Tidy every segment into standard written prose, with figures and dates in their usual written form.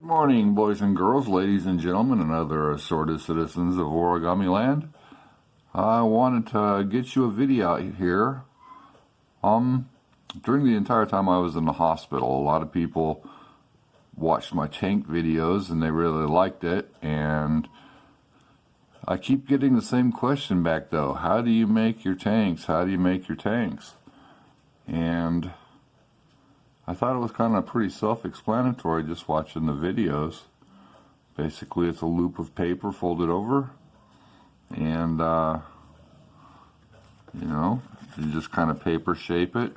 Morning, boys and girls, ladies and gentlemen, and other assorted citizens of Origami Land. I wanted to get you a video out here. During the entire time I was in the hospital, a lot of people watched my tank videos and they really liked it. And I keep getting the same question back though. How do you make your tanks? How do you make your tanks? And I thought it was kind of pretty self-explanatory just watching the videos. Basically, it's a loop of paper folded over, and you just kind of paper shape it.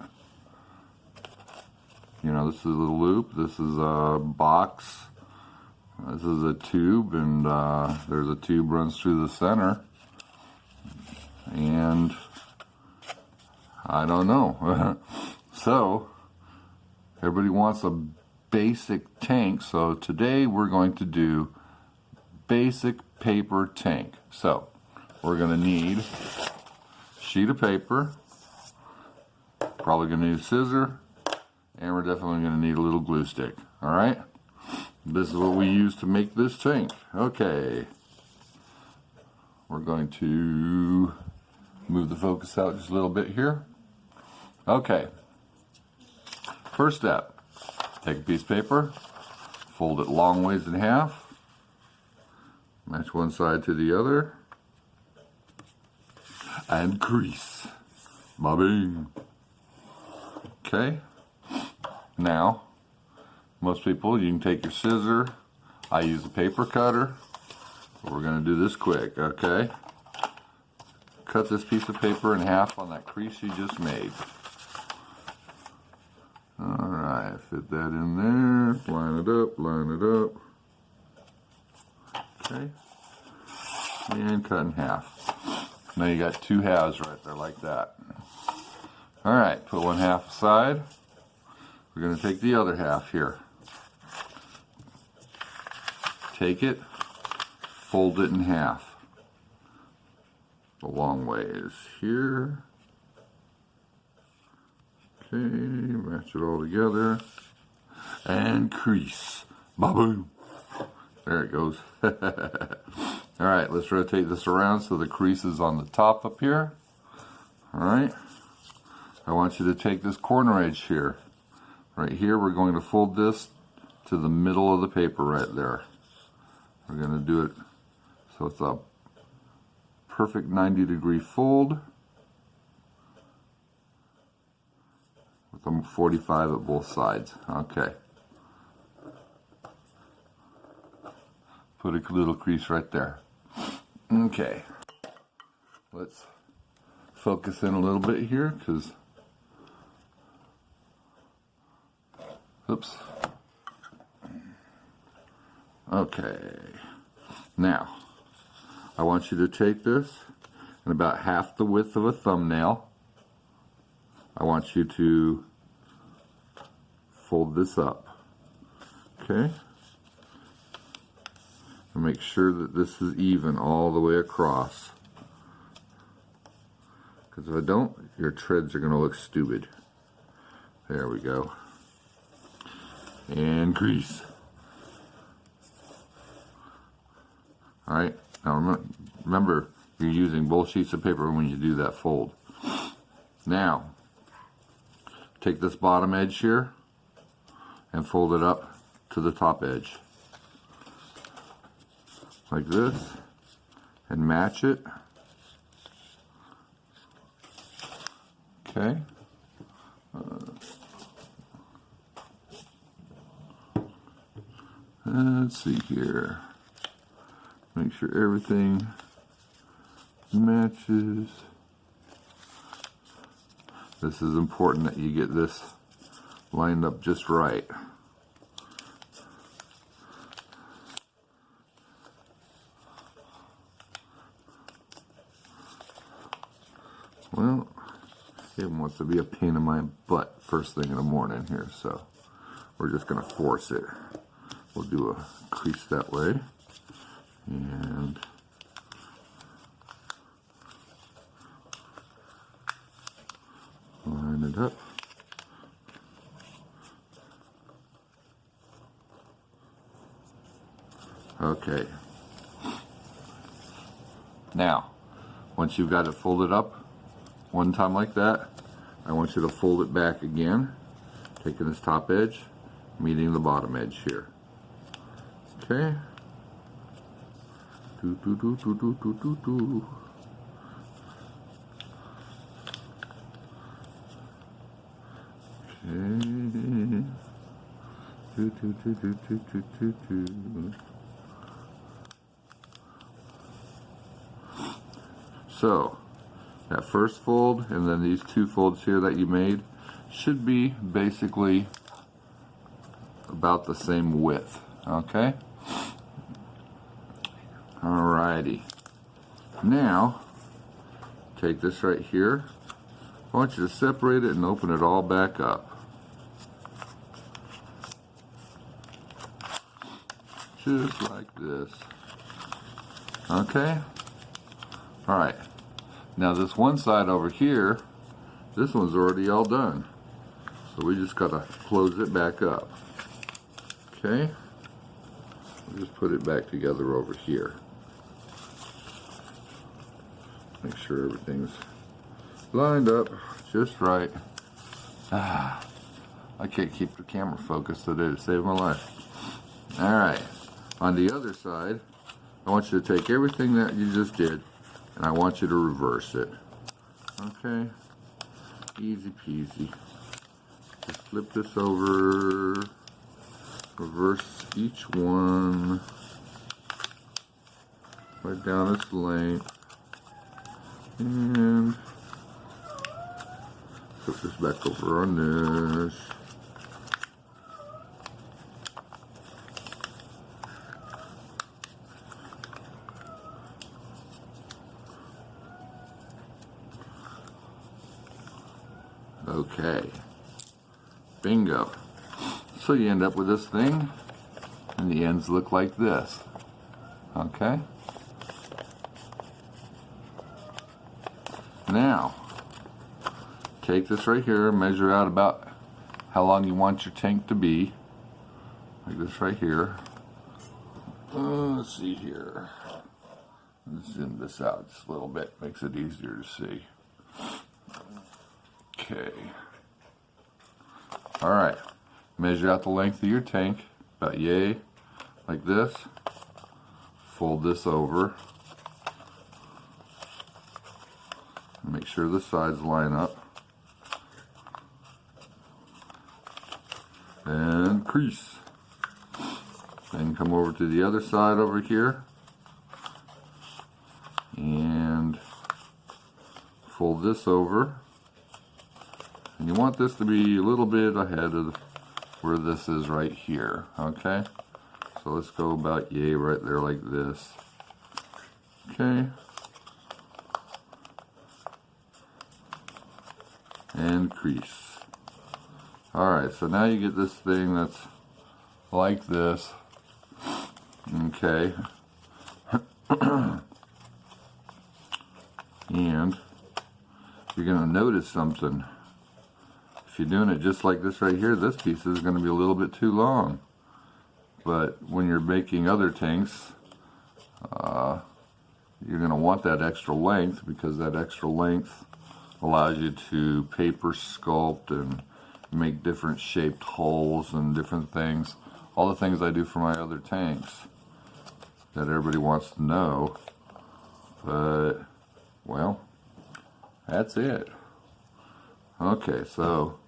This is a loop, this is a box, this is a tube, and there's a tube runs through the center, and I don't know. So everybody wants a basic tank, so today we're going to do basic paper tank. So we're going to need a sheet of paper, probably going to need a scissor, and we're definitely going to need a little glue stick. Alright, this is what we use to make this tank. Okay, we're going to move the focus out just a little bit here. Okay, first step, take a piece of paper, fold it long ways in half, match one side to the other, and crease. Ba-bing. Okay, now, most people, you can take your scissor. I use a paper cutter. We're going to do this quick, okay? Cut this piece of paper in half on that crease you just made. Alright, fit that in there, line it up. Okay, and cut in half. Now you got two halves right there like that. Alright, put one half aside. We're going to take the other half here. Take it, fold it in half. The long way is here. Okay, match it all together, and crease. Ba-boom. There it goes. Alright, let's rotate this around so the crease is on the top up here. Alright, I want you to take this corner edge here. Right here, we're going to fold this to the middle of the paper right there. We're going to do it so it's a perfect 90-degree fold. With a 45 at both sides. Okay. Put a little crease right there. Okay. Let's focus in a little bit here because, oops. Okay. Now, I want you to take this and about half the width of a thumbnail. I want you to fold this up, okay? And make sure that this is even all the way across. Because if I don't, your treads are going to look stupid. There we go. And crease. Alright, now remember, you're using both sheets of paper when you do that fold. Now, take this bottom edge here and fold it up to the top edge. Like this. And match it. Okay. Let's see here. Make sure everything matches. This is important that you get this lined up just right. Well, it wants to be a pain in my butt first thing in the morning here, so we're just going to force it. We'll do a crease that way. And line it up. Okay. Now, once you've got it folded up one time like that, I want you to fold it back again, taking this top edge, meeting the bottom edge here. Okay. Do, do, do, do, do, do, do, do. Okay. Do, do, do, do, do, do, do, do. So, that first fold and then these two folds here that you made should be basically about the same width, okay? Alrighty. Now, take this right here. I want you to separate it and open it all back up. Just like this. Okay? Alright. Now this one side over here, this one's already all done. So we just gotta close it back up. Okay? We'll just put it back together over here. Make sure everything's lined up just right. I can't keep the camera focused today to save my life. Alright, on the other side, I want you to take everything that you just did and I want you to reverse it. Okay? Easy peasy. Just flip this over, reverse each one, right down its length, and put this back over on this. Okay, bingo. So you end up with this thing, and the ends look like this. Okay? Now, take this right here, measure out about how long you want your tank to be. Like this right here. Let's see here. Let's zoom this out just a little bit, makes it easier to see. Okay. Alright. Measure out the length of your tank, about yay, like this. Fold this over. Make sure the sides line up. And crease. Then come over to the other side over here. And fold this over. And you want this to be a little bit ahead of where this is right here, okay? So let's go about yay right there like this. Okay. And crease. Alright, so now you get this thing that's like this. Okay. And you're going to notice something. If you're doing it just like this right here, this piece is going to be a little bit too long. But when you're making other tanks, you're going to want that extra length, because that extra length allows you to paper sculpt and make different shaped holes and different things. All the things I do for my other tanks that everybody wants to know. But, well, that's it. Okay, so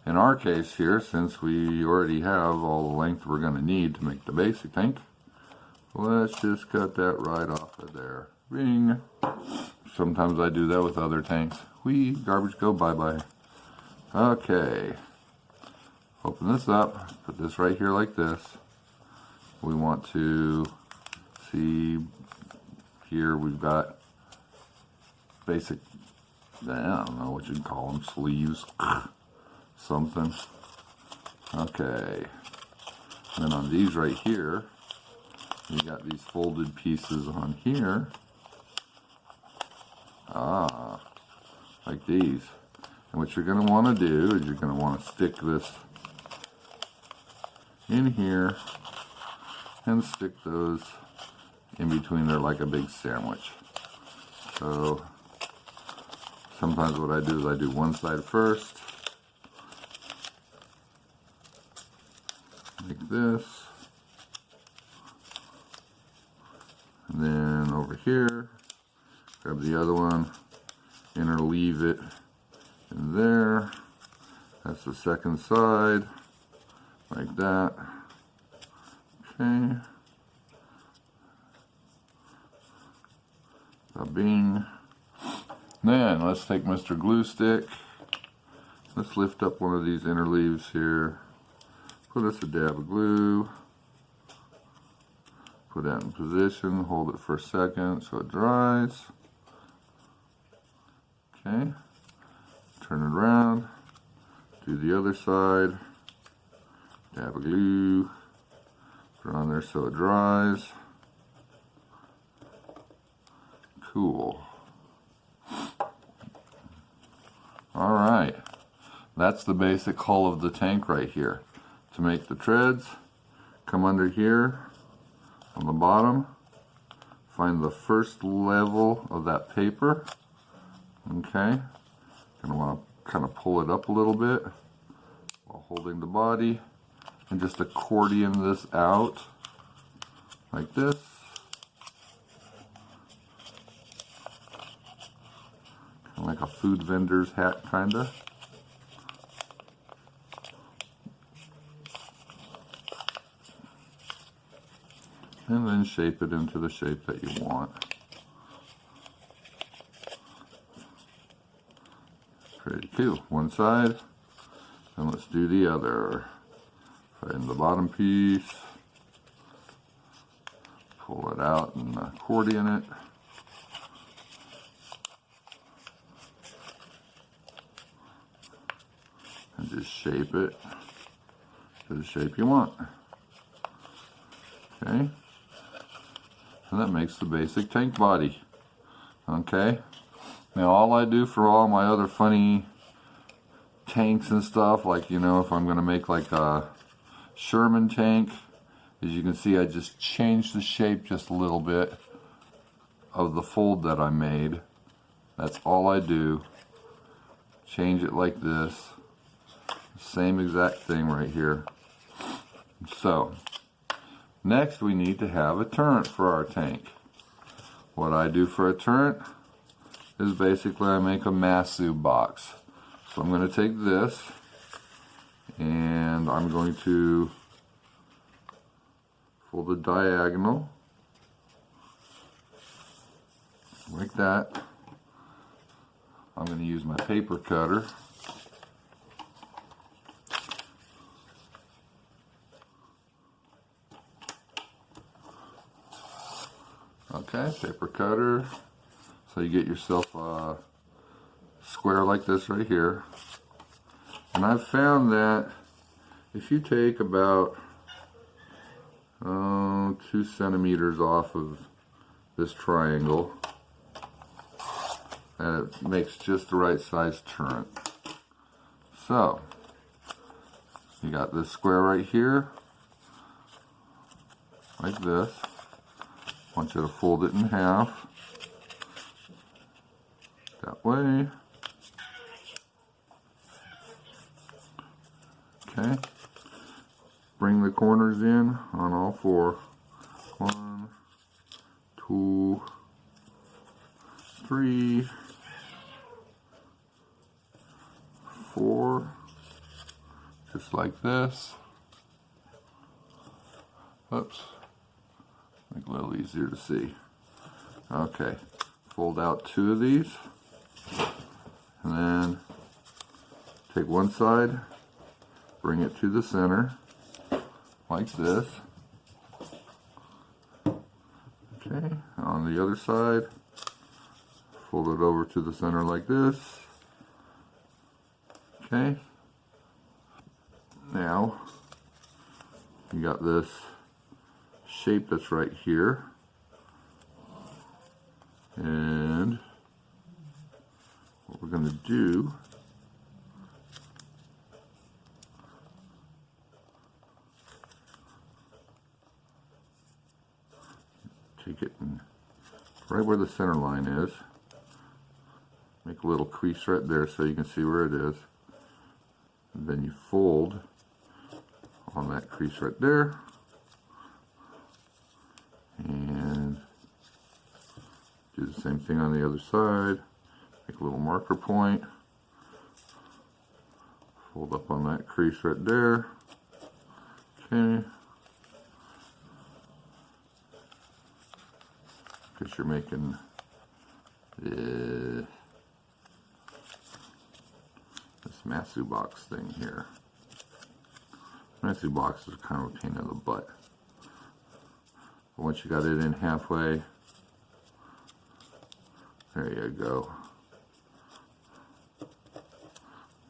in our case here, since we already have all the length we're going to need to make the basic tank, let's just cut that right off of there. Bing! Sometimes I do that with other tanks. Whee! Garbage go bye-bye. Okay. Open this up. Put this right here like this. We want to see here we've got basic, I don't know what you'd call them, sleeves, something. Okay. And then on these right here, you got these folded pieces on here. Like these. And what you're going to want to do is you're going to want to stick this in here and stick those in between there like a big sandwich. So sometimes what I do is I do one side first, like this, and then over here, grab the other one, interleave it in there. That's the second side, like that. Okay. Bing. Then let's take Mr. Glue Stick. Let's lift up one of these interleaves here. Put us a dab of glue. Put that in position. Hold it for a second so it dries. Okay. Turn it around. Do the other side. Dab of glue. Put it on there so it dries. Cool. Alright, that's the basic hull of the tank right here. To make the treads, come under here on the bottom, find the first level of that paper. Okay, gonna want to kind of pull it up a little bit while holding the body and just accordion this out like this. Like a food vendor's hat, kinda. And then shape it into the shape that you want. Pretty cool. One side, and let's do the other. Find the bottom piece, pull it out and accordion it. And just shape it to the shape you want. Okay, and that makes the basic tank body. Okay, now all I do for all my other funny tanks and stuff, like, you know, if I'm going to make like a Sherman tank, as you can see, I just changed the shape just a little bit of the fold that I made. That's all I do. Change it like this. Same exact thing right here. So, next we need to have a turret for our tank. What I do for a turret is basically I make a Masu box. So I'm going to take this and I'm going to fold it diagonal like that. I'm going to use my paper cutter. Okay, paper cutter. So you get yourself a square like this right here. And I've found that if you take about 2 centimeters off of this triangle, and it makes just the right size turret. So you got this square right here, like this. I want you to fold it in half, that way. Okay, bring the corners in on all 4. 1, 2, 3, 4, just like this. Oops. Make it a little easier to see. Okay, fold out 2 of these, and then take one side, bring it to the center, like this. Okay, on the other side, fold it over to the center like this. Okay, now you got this shape that's right here, and what we're going to do take it and right where the center line is, make a little crease right there so you can see where it is. And then you fold on that crease right there, and do the same thing on the other side. Make a little marker point, fold up on that crease right there. Okay, because you're making this Matsu box thing here. Matsu box is kind of a pain in the butt. But once you got it in halfway, there you go.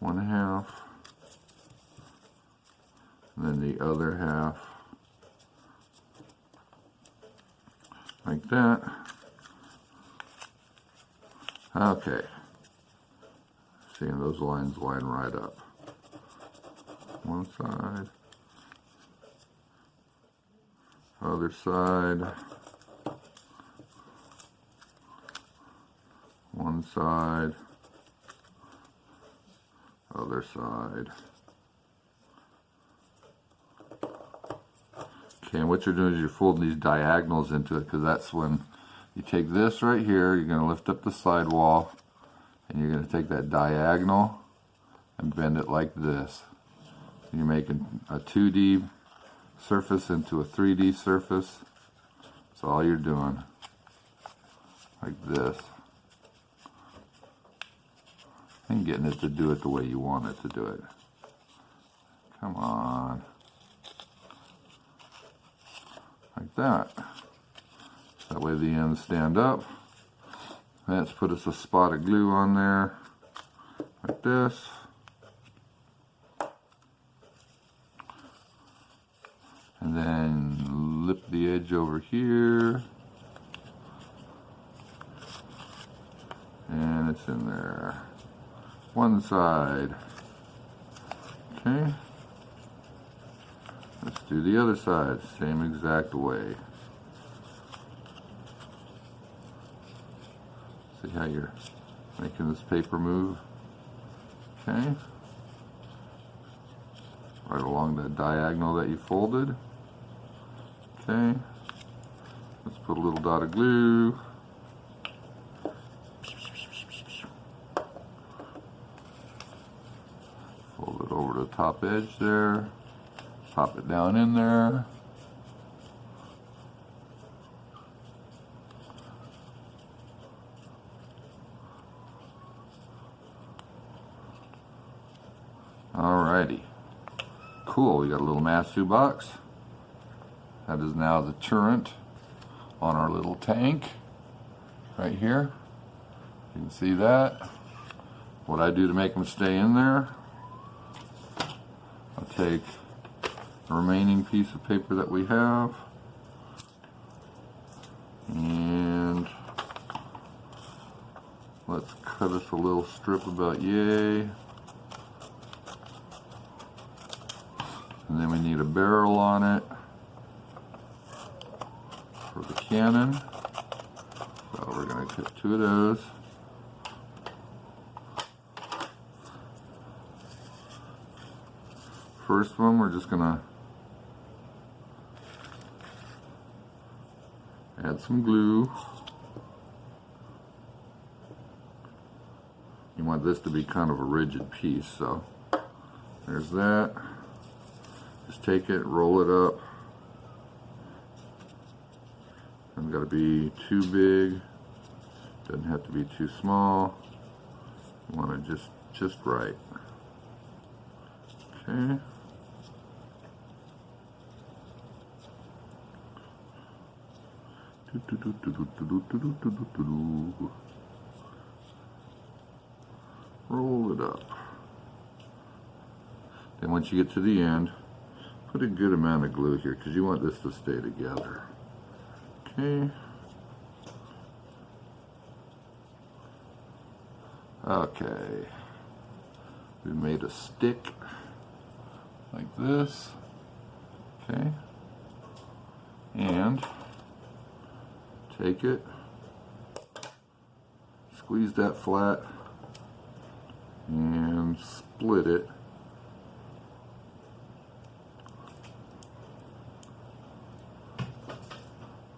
1/2, and then the other half, like that. Okay. Seeing those lines line right up. One side, other side, one side, other side. Okay, and what you're doing is you're folding these diagonals into it, because that's when you take this right here, you're going to lift up the sidewall, and you're going to take that diagonal and bend it like this. And you're making a 2D surface into a 3D surface. That's all you're doing. Like this. And getting it to do it the way you want it to do it. Come on. Like that. That way the ends stand up. Let's put us a spot of glue on there, like this. And then lip the edge over here. And it's in there. One side. Okay. Let's do the other side, same exact way. See how you're making this paper move? Okay. Right along the diagonal that you folded. Okay. Let's put a little dot of glue. Fold it over the top edge there. Pop it down in there. Alrighty. Cool, we got a little Matsu box. That is now the turret on our little tank right here. You can see that. What I do to make them stay in there, I'll take the remaining piece of paper that we have and let's cut us a little strip about yay. And then we need a barrel on it for the cannon. So we're going to cut 2 of those. First one, we're just going to add some glue. You want this to be kind of a rigid piece, so there's that. Just take it, roll it up. Doesn't got to be too big. Doesn't have to be too small. You want it just right. Okay. Roll it up. Then once you get to the end, put a good amount of glue here because you want this to stay together. Okay. Okay. We made a stick like this. Okay. And take it, squeeze that flat, and split it.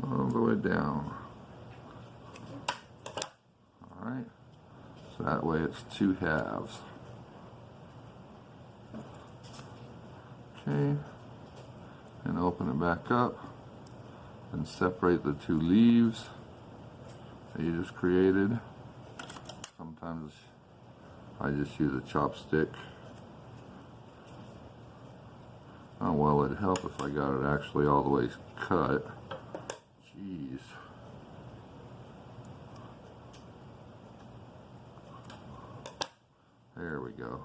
All the way down. Alright, so that way it's 2 halves. Okay, and open it back up and separate the 2 leaves that you just created. Sometimes I just use a chopstick. Oh well, it'd help if I got it actually all the way cut. Jeez. There we go.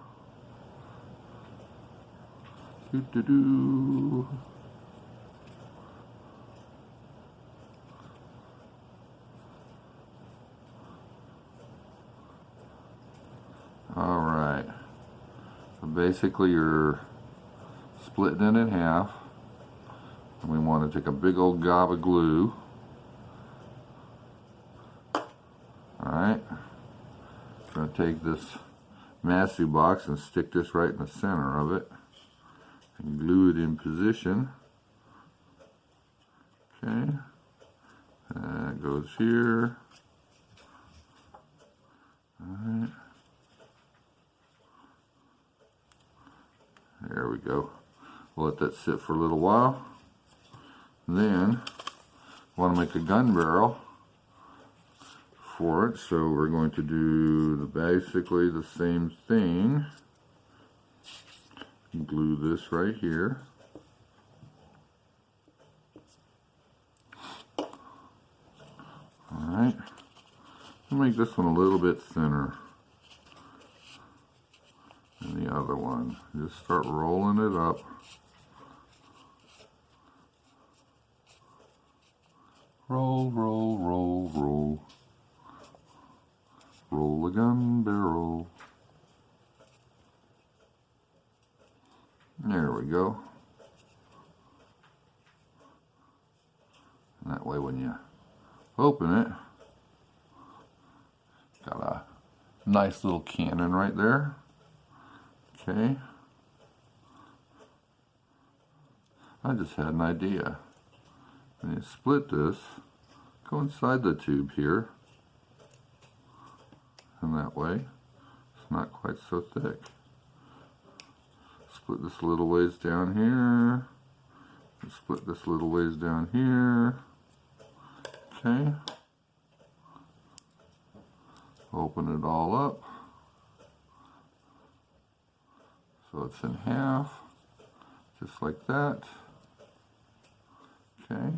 Doo-doo-doo. All right. So basically you're splitting it in half. And we want to take a big old gob of glue. Alright. I'm going to take this Masu box and stick this right in the center of it. And glue it in position. Okay. And it goes here. Alright. There we go. We'll let that sit for a little while. Then, want to make a gun barrel for it, so we're going to do basically the same thing. Glue this right here. Alright. I'll make this one a little bit thinner than the other one. Just start rolling it up. Roll, roll, roll, roll. Roll the gun barrel. There we go. And that way when you open it, got a nice little cannon right there. Okay. I just had an idea. When you split this, go inside the tube here. And that way, it's not quite so thick. Split this a little ways down here. And split this little ways down here. Okay. Open it all up. So it's in half. Just like that. Okay.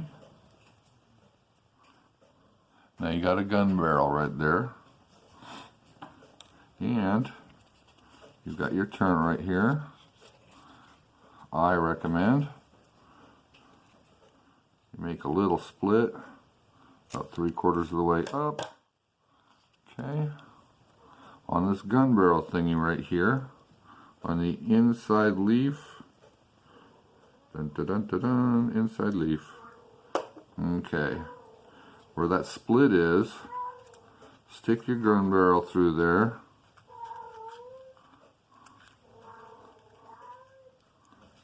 Now you got a gun barrel right there. And you've got your turn right here. I recommend you make a little split about 3/4 of the way up. Okay. On this gun barrel thingy right here, on the inside leaf, dun, dun, dun, dun, dun, inside leaf. Okay. Where that split is, stick your gun barrel through there.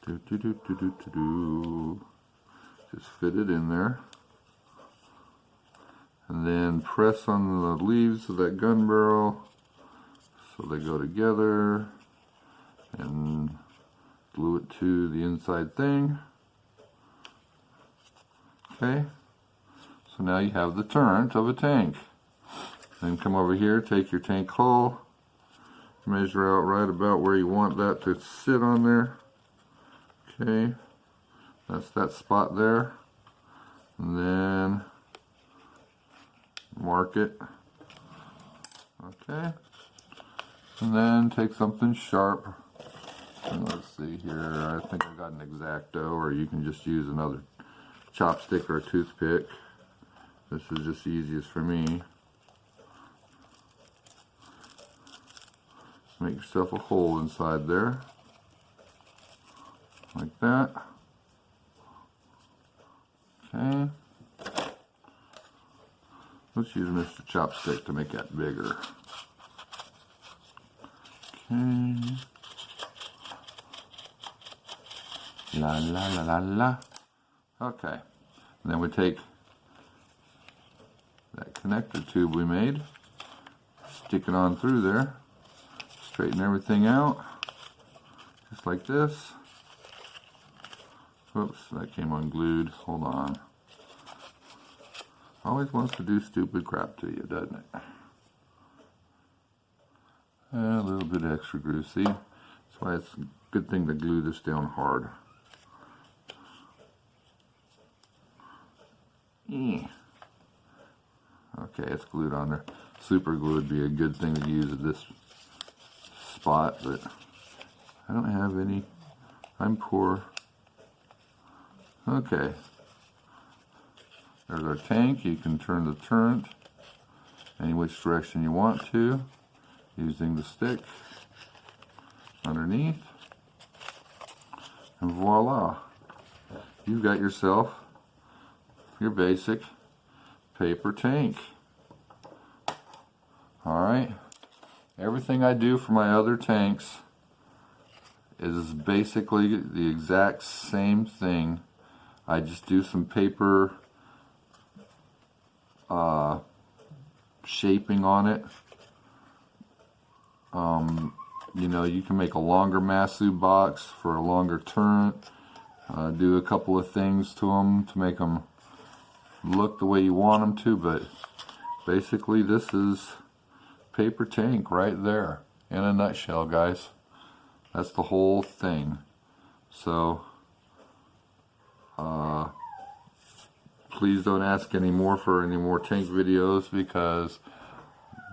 Do, do, do, do, do, do, do. Just fit it in there. And then press on the leaves of that gun barrel so they go together. And glue it to the inside thing. Okay. So now you have the turret of a tank. Then come over here, take your tank hull, measure out right about where you want that to sit on there. Okay, that's that spot there. And then mark it. Okay. And then take something sharp. And let's see here, I think I've got an X-Acto, or you can just use another chopstick or a toothpick. This is just easiest for me. Make yourself a hole inside there. Like that. Okay. Let's use Mr. Chopstick to make that bigger. Okay. La la la la la. Okay. And then we take that connector tube we made, stick it on through there, straighten everything out, just like this. Oops, that came unglued. Hold on. Always wants to do stupid crap to you, doesn't it? A little bit extra glue. See? That's why it's a good thing to glue this down hard. Okay, it's glued on there. Super glue would be a good thing to use at this spot, but I don't have any. I'm poor. Okay. There's our tank. You can turn the turret any which direction you want to using the stick underneath. And voila. You've got yourself your basic paper tank. Alright. Everything I do for my other tanks is basically the exact same thing. I just do some paper shaping on it. You know, you can make a longer Masu box for a longer turret. Do a couple of things to them to make them look the way you want them to, but basically this is paper tank right there in a nutshell, guys. That's the whole thing. So please don't ask any more for any more tank videos, because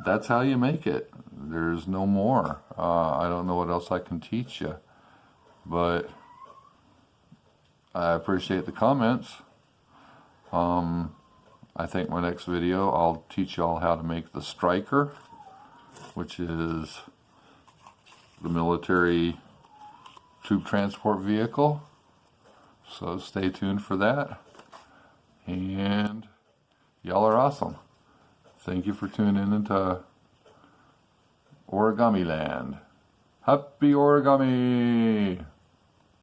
that's how you make it. There's no more. I don't know what else I can teach you, but I appreciate the comments. I think my next video I'll teach y'all how to make the Striker, which is the military troop transport vehicle. So stay tuned for that. And y'all are awesome. Thank you for tuning into Origami Land. Happy origami!